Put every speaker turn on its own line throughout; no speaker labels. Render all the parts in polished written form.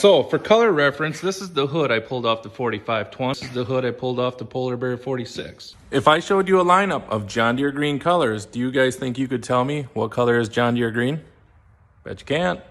So for color reference, this is the hood I pulled off the 4520. This is the hood I pulled off the Polar Bear 46. If I showed you a lineup of John Deere green colors, do you guys think you could tell me what color is John Deere green? Bet you can't.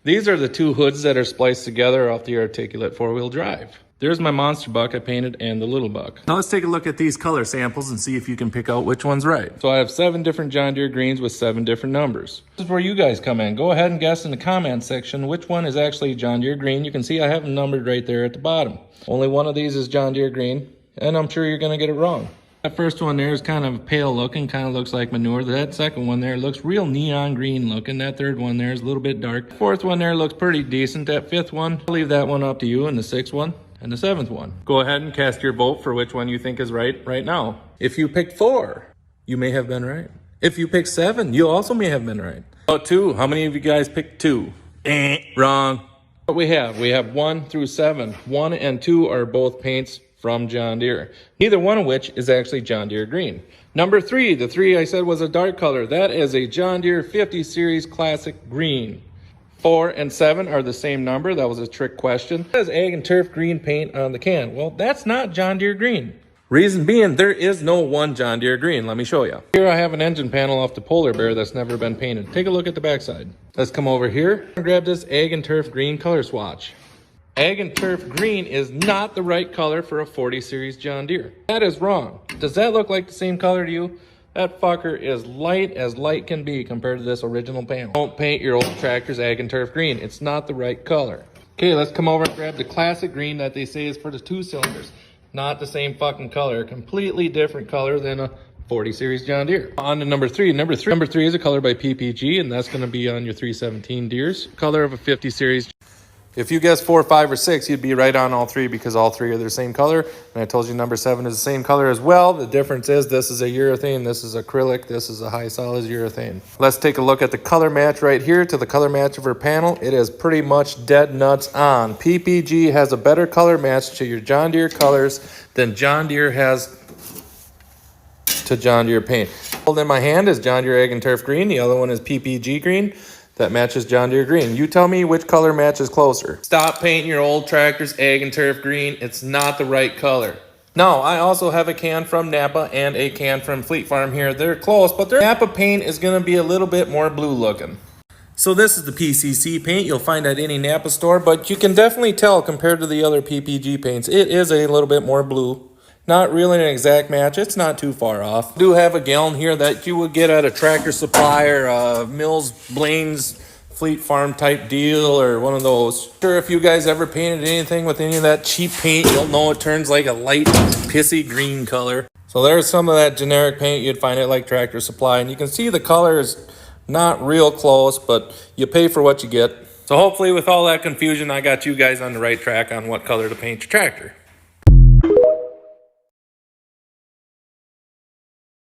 These are the two hoods that are spliced together off the articulate four-wheel drive. There's my monster buck I painted and the little buck. Now let's take a look at these color samples and see if you can pick out which one's right. So I have 7 different John Deere greens with 7 different numbers. This is where you guys come in. Go ahead and guess in the comment section which one is actually John Deere green. You can see I have them numbered right there at the bottom. Only one of these is John Deere green, and I'm sure you're gonna get it wrong. That first one there is kind of pale looking, kind of looks like manure. That second one there looks real neon green looking. That third one there is a little bit dark. Fourth one there looks pretty decent. That fifth one, I'll leave that one up to you, and the sixth one, and the seventh one. Go ahead and cast your vote for which one you think is right now. If you picked 4, you may have been right. If you picked 7, you also may have been right. About 2, how many of you guys picked 2? Wrong. What we have 1 through 7. 1 and 2 are both paints from John Deere, neither one of which is actually John Deere green. Number 3, the 3 I said was a dark color. That is a John Deere 50 Series Classic Green. 4 and 7 are the same number. That was a trick question. It says Ag and Turf green paint on the can. Well, that's not John Deere green. Reason being, there is no one John Deere green. Let me show you. Here I have an engine panel off the Polar Bear that's never been painted. Take a look at the backside. Let's come over here and grab this Ag and Turf green color swatch. Ag and Turf green is not the right color for a 40 Series John Deere. That is wrong. Does that look like the same color to you? That fucker is light as light can be compared to this original panel. Don't paint your old tractors Ag and Turf green. It's not the right color. Okay, let's come over and grab the classic green that they say is for the 2 cylinders. Not the same fucking color. Completely different color than a 40 Series John Deere. On to number 3. Number three is a color by PPG, and that's going to be on your 317 Deeres. Color of a 50 Series. If you guessed 4, 5, or 6, you'd be right on all 3 because all 3 are the same color. And I told you number 7 is the same color as well. The difference is this is a urethane, this is acrylic, this is a high solids urethane. Let's take a look at the color match right here to the color match of our panel. It is pretty much dead nuts on. PPG has a better color match to your John Deere colors than John Deere has to John Deere paint. Hold in my hand is John Deere Ag and Turf green. The other one is PPG green. That matches John Deere green. You tell me which color matches closer. Stop painting your old tractors Ag and Turf green. It's not the right color. Now, I also have a can from Napa and a can from Fleet Farm here. They're close, but their Napa paint is going to be a little bit more blue looking. So this is the PCC paint you'll find at any Napa store, but you can definitely tell compared to the other PPG paints, it is a little bit more blue. Not really an exact match. It's not too far off. I do have a gallon here that you would get at a Tractor Supply or Mills, Blaine's, Fleet Farm type deal or one of those. Sure, if you guys ever painted anything with any of that cheap paint, you'll know it turns like a light pissy green color. So there's some of that generic paint you'd find at like Tractor Supply, and you can see the color is not real close, but you pay for what you get. So hopefully with all that confusion, I got you guys on the right track on what color to paint your tractor.